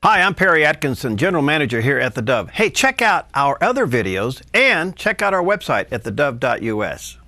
Hi, I'm Perry Atkinson, General Manager here at theDove. Hey, check out our other videos and check out our website at thedove.us.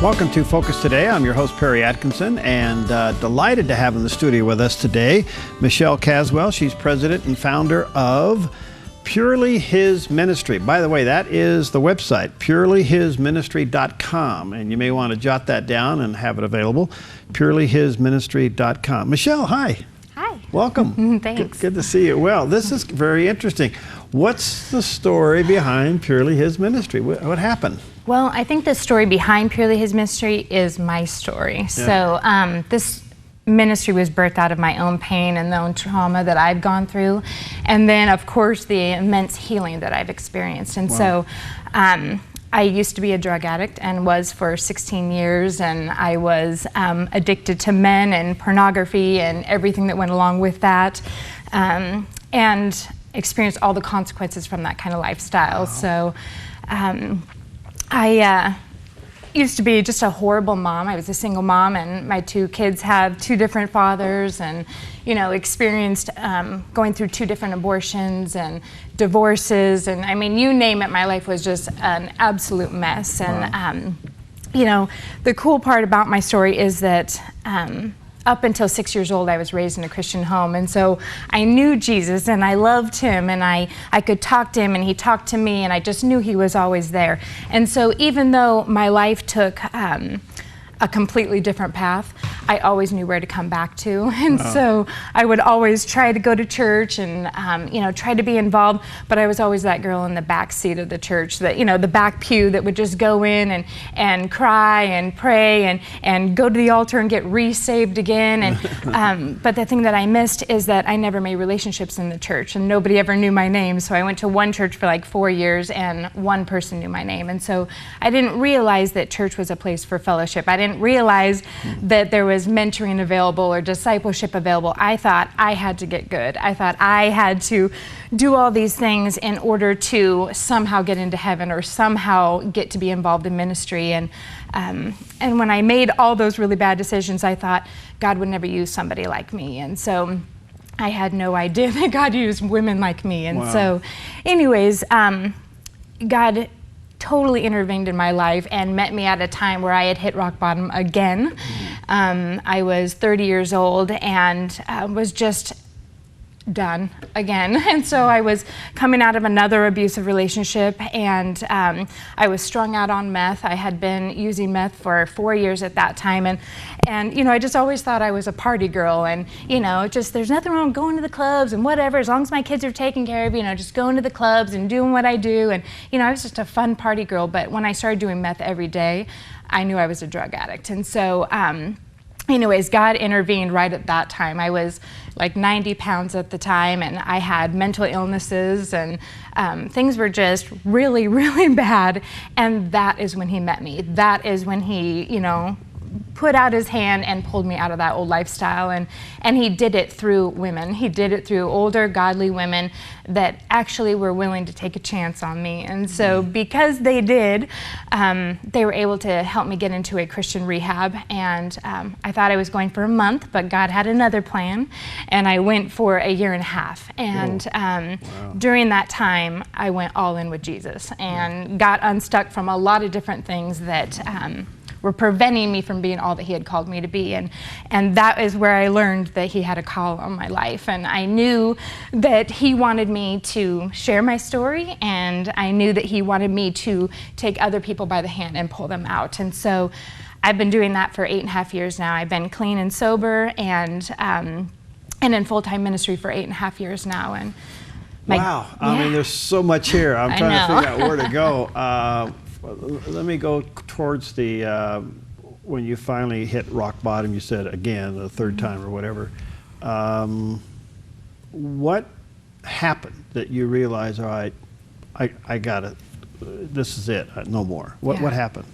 Welcome to Focus Today. I'm your host, Perry Atkinson, and delighted to have in the studio with us today Michelle Caswell. She's president and founder of Purely His Ministry. By the way, that is the website, purelyhisministry.com, and you may want to jot that down and have it available, purelyhisministry.com. Michelle, hi. Hi. Welcome. Thanks. Good to see you. Well, this is very interesting. What's the story behind Purely His Ministry? What happened? Well, I think the story behind Purely His Ministry is my story. Yeah. So this ministry was birthed out of my own pain and the own trauma that I've gone through, and then of course the immense healing that I've experienced. And so I used to be a drug addict and was for 16 years, and I was addicted to men and pornography and everything that went along with that, and experienced all the consequences from that kind of lifestyle. Wow. So I used to be just a horrible mom. I was a single mom, and my two kids have two different fathers, and experienced going through two different abortions and divorces, and I mean, you name it, my life was just an absolute mess. And wow. The cool part about my story is that up until 6 years old, I was raised in a Christian home, and so I knew Jesus, and I loved him, and I could talk to him, and he talked to me, and I just knew he was always there. And so even though my life took a completely different path, I always knew where to come back to. And so I would always try to go to church and try to be involved, but I was always that girl in the back seat of the church, that the back pew that would just go in and cry and pray and go to the altar and get re-saved again. And but the thing that I missed is that I never made relationships in the church, and nobody ever knew my name. So I went to one church for like 4 years, and one person knew my name. And so I didn't realize that church was a place for fellowship. I didn't realize that there was mentoring available or discipleship available. I thought I had to get good. I thought I had to do all these things in order to somehow get into heaven or somehow get to be involved in ministry. And when I made all those really bad decisions, I thought God would never use somebody like me. And so I had no idea that God used women like me. And wow. So anyways, God totally intervened in my life and met me at a time where I had hit rock bottom again. I was 30 years old and was just done again. And so I was coming out of another abusive relationship, and I was strung out on meth. I had been using meth for 4 years at that time, and I just always thought I was a party girl, and just there's nothing wrong with going to the clubs and whatever, as long as my kids are taken care of, just going to the clubs and doing what I do. And I was just a fun party girl. But when I started doing meth every day, I knew I was a drug addict. And so anyways, God intervened right at that time. I was like 90 pounds at the time, and I had mental illnesses, and things were just really, really bad. And that is when he met me. That is when he, put out his hand and pulled me out of that old lifestyle. And he did it through women. He did it through older, godly women that actually were willing to take a chance on me. And so because they did, they were able to help me get into a Christian rehab. And I thought I was going for a month, but God had another plan. And I went for a year and a half. And wow. During that time, I went all in with Jesus and got unstuck from a lot of different things that were preventing me from being all that he had called me to be. And that is where I learned that he had a call on my life. And I knew that he wanted me to share my story, and I knew that he wanted me to take other people by the hand and pull them out. And so I've been doing that for 8.5 years now. I've been clean and sober and in full-time ministry for 8.5 years now. And wow, I mean, there's so much here. I'm trying to figure out where to go. Let me go towards the, when you finally hit rock bottom, you said again, the third time or whatever. What happened that you realized, all right, I got it, this is it, no more? What happened?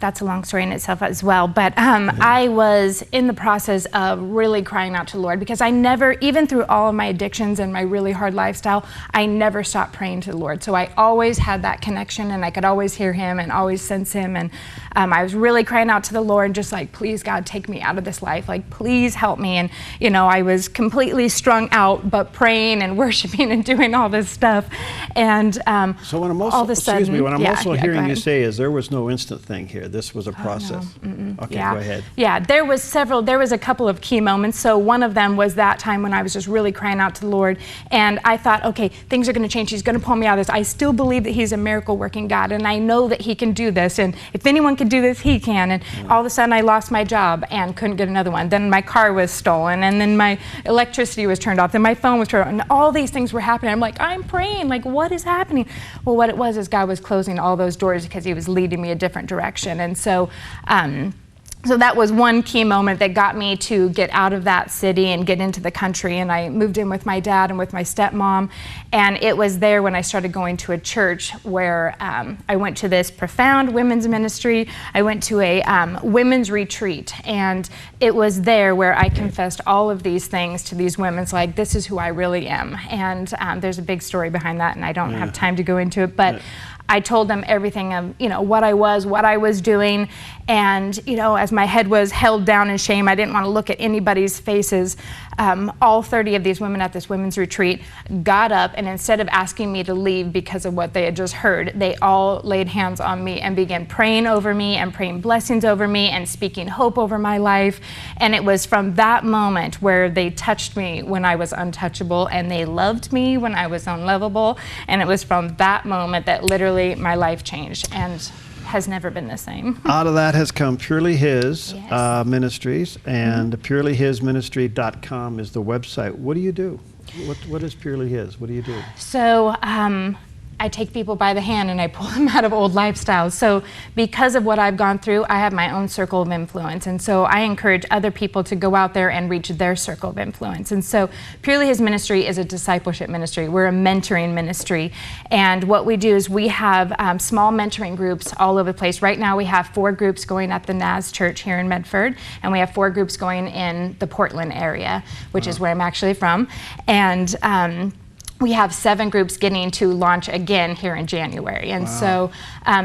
that's a long story in itself as well. But I was in the process of really crying out to the Lord, because I never, even through all of my addictions and my really hard lifestyle, I never stopped praying to the Lord. So I always had that connection, and I could always hear him and always sense him. And I was really crying out to the Lord, just like, please, God, take me out of this life. Like, please help me. And, you know, I was completely strung out, but praying and worshiping and doing all this stuff. And so what I'm also, all of a sudden, excuse me, what I'm also hearing you say is there was no instant thing here. This was a process. Okay, yeah. Go ahead. Yeah, there was a couple of key moments. So one of them was that time when I was just really crying out to the Lord, and I thought, okay, things are going to change. He's going to pull me out of this. I still believe that he's a miracle working God, and I know that he can do this, and if anyone can do this, he can. And all of a sudden I lost my job and couldn't get another one. Then my car was stolen, and then my electricity was turned off, then my phone was turned off, and all these things were happening. I'm like, I'm praying, like, what is happening? Well, what it was is God was closing all those doors because he was leading me a different direction. And so so that was one key moment that got me to get out of that city and get into the country. And I moved in with my dad and with my stepmom. And it was there when I started going to a church where I went to this profound women's ministry. I went to a women's retreat. And it was there where I confessed all of these things to these women. It's like, this is who I really am. And there's a big story behind that, and I don't have time to go into it. But I told them everything of, you know, what I was doing. And, you know, as my head was held down in shame, I didn't want to look at anybody's faces. All 30 of these women at this women's retreat got up, and instead of asking me to leave because of what they had just heard, they all laid hands on me and began praying over me and praying blessings over me and speaking hope over my life. And it was from that moment where they touched me when I was untouchable, and they loved me when I was unlovable. And it was from that moment that literally my life changed and has never been the same. Out of that has come Purely His Ministries, and purelyhisministry.com is the website. What do you do? What is Purely His? What do you do? So I take people by the hand and I pull them out of old lifestyles. So because of what I've gone through, I have my own circle of influence. And so I encourage other people to go out there and reach their circle of influence. And so Purely His Ministry is a discipleship ministry. We're a mentoring ministry. And what we do is we have small mentoring groups all over the place. Right now we have 4 groups going at the NAS Church here in Medford. And we have 4 groups going in the Portland area, which is where I'm actually from. And we have 7 groups getting to launch again here in January. And so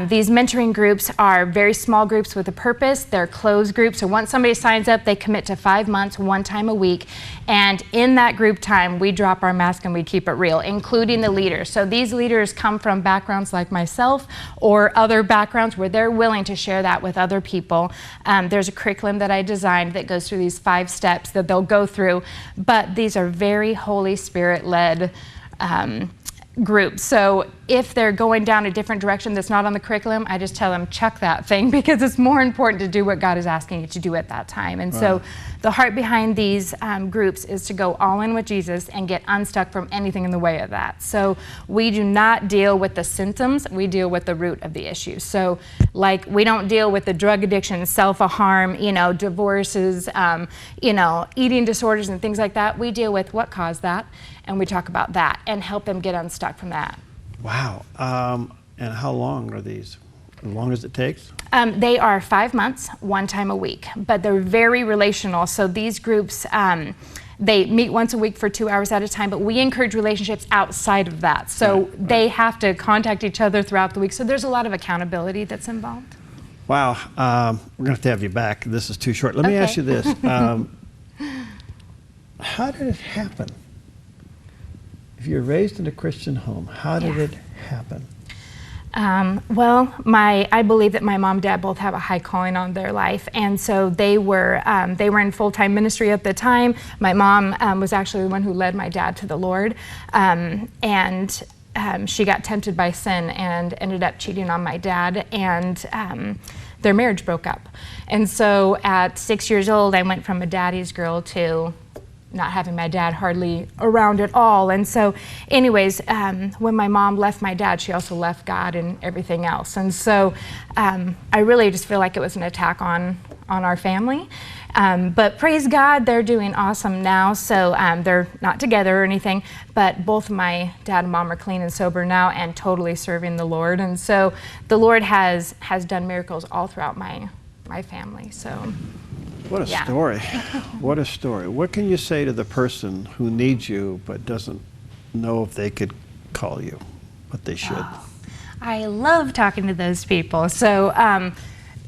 these mentoring groups are very small groups with a purpose. They're closed groups. So once somebody signs up, they commit to 5 months, 1 time a week. And in that group time, we drop our mask and we keep it real, including the leaders. So these leaders come from backgrounds like myself or other backgrounds where they're willing to share that with other people. There's a curriculum that I designed that goes through these 5 steps that they'll go through. But these are very Holy Spirit-led groups. So if they're going down a different direction that's not on the curriculum, I just tell them, chuck that thing, because it's more important to do what God is asking you to do at that time. And so the heart behind these groups is to go all in with Jesus and get unstuck from anything in the way of that. So we do not deal with the symptoms, we deal with the root of the issue. So like, we don't deal with the drug addiction, self-harm, you know, divorces, you know, eating disorders and things like that. We deal with what caused that, and we talk about that and help them get unstuck from that. Wow. And how long are these? As long as it takes? They are 5 months, 1 time a week, but they're very relational. So these groups, they meet once a week for 2 hours at a time, but we encourage relationships outside of that. So they have to contact each other throughout the week. So there's a lot of accountability that's involved. Wow. We're going to have to have you back. This is too short. Let me ask you this. How did it happen? If you're raised in a Christian home, how did it happen? Well, I believe that my mom and dad both have a high calling on their life, and so they were in full-time ministry at the time. My mom was actually the one who led my dad to the Lord, and she got tempted by sin and ended up cheating on my dad, and their marriage broke up. And so at 6 years old, I went from a daddy's girl to not having my dad hardly around at all. And so anyways, when my mom left my dad, she also left God and everything else. And so I really just feel like it was an attack on our family. But praise God, they're doing awesome now. So they're not together or anything, but both my dad and mom are clean and sober now and totally serving the Lord. And so the Lord has done miracles all throughout my family. So what a story. What a story. What can you say to the person who needs you but doesn't know if they could call you, but they should? Oh, I love talking to those people. So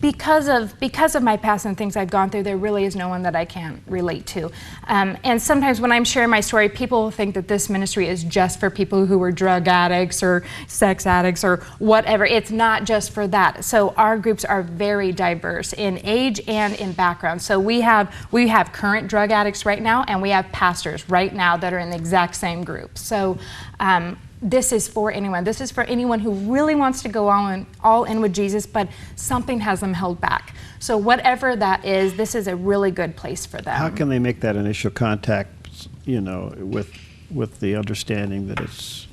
because of my past and things I've gone through, there really is no one that I can't relate to. And sometimes when I'm sharing my story, people think that this ministry is just for people who are drug addicts or sex addicts or whatever. It's not just for that. So our groups are very diverse in age and in background. So we have current drug addicts right now, and we have pastors right now that are in the exact same group. So this is for anyone. This is for anyone who really wants to go all in with Jesus, but something has them held back. So whatever that is, this is a really good place for them. How can they make that initial contact, you know, with the understanding that it's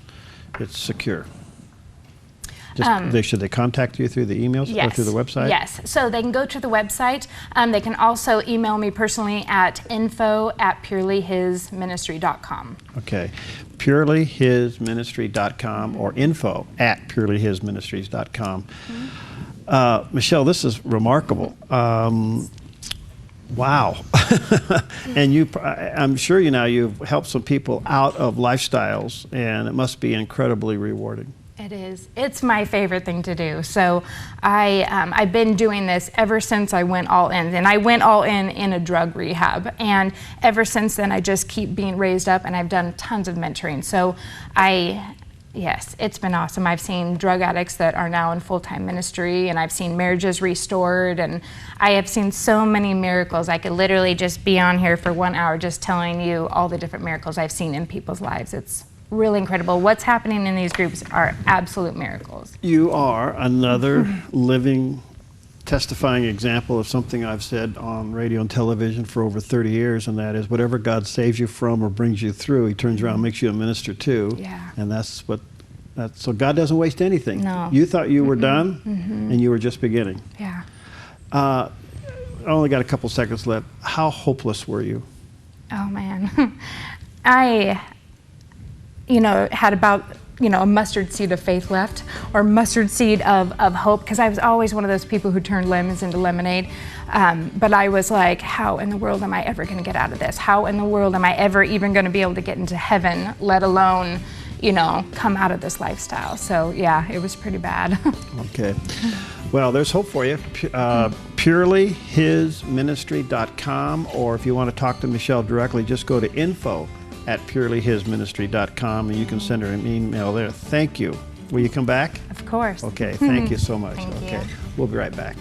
secure? Should they contact you through the emails or through the website? Yes. So they can go to the website. They can also email me personally at info@purelyhisministry.com. Okay. purelyhisministry.com or info@purelyhisministries.com. Michelle, this is remarkable. Wow. And I'm sure you've helped some people out of lifestyles, and it must be incredibly rewarding. It is. It's my favorite thing to do. So I've been doing this ever since I went all in. And I went all in a drug rehab. And ever since then, I just keep being raised up, and I've done tons of mentoring. So yes, it's been awesome. I've seen drug addicts that are now in full-time ministry, and I've seen marriages restored, and I have seen so many miracles. I could literally just be on here for 1 hour just telling you all the different miracles I've seen in people's lives. It's really incredible. What's happening in these groups are absolute miracles. You are another living, testifying example of something I've said on radio and television for over 30 years, and that is whatever God saves you from or brings you through, He turns around and makes you a minister too. Yeah. And so God doesn't waste anything. No. You thought you were done, and you were just beginning. Yeah. I only got a couple seconds left. How hopeless were you? Oh man. I had about, a mustard seed of faith left, or mustard seed of hope, because I was always one of those people who turned lemons into lemonade. But I was like, how in the world am I ever going to get out of this? How in the world am I ever even going to be able to get into heaven, let alone, come out of this lifestyle? So yeah, it was pretty bad. Okay. Well, there's hope for you. Purelyhisministry.com, or if you want to talk to Michelle directly, just go to info@purelyhisministry.com, and you can send her an email there. Thank you. Will you come back? Of course. Okay, thank you so much. Thank okay, you. we'll be right back.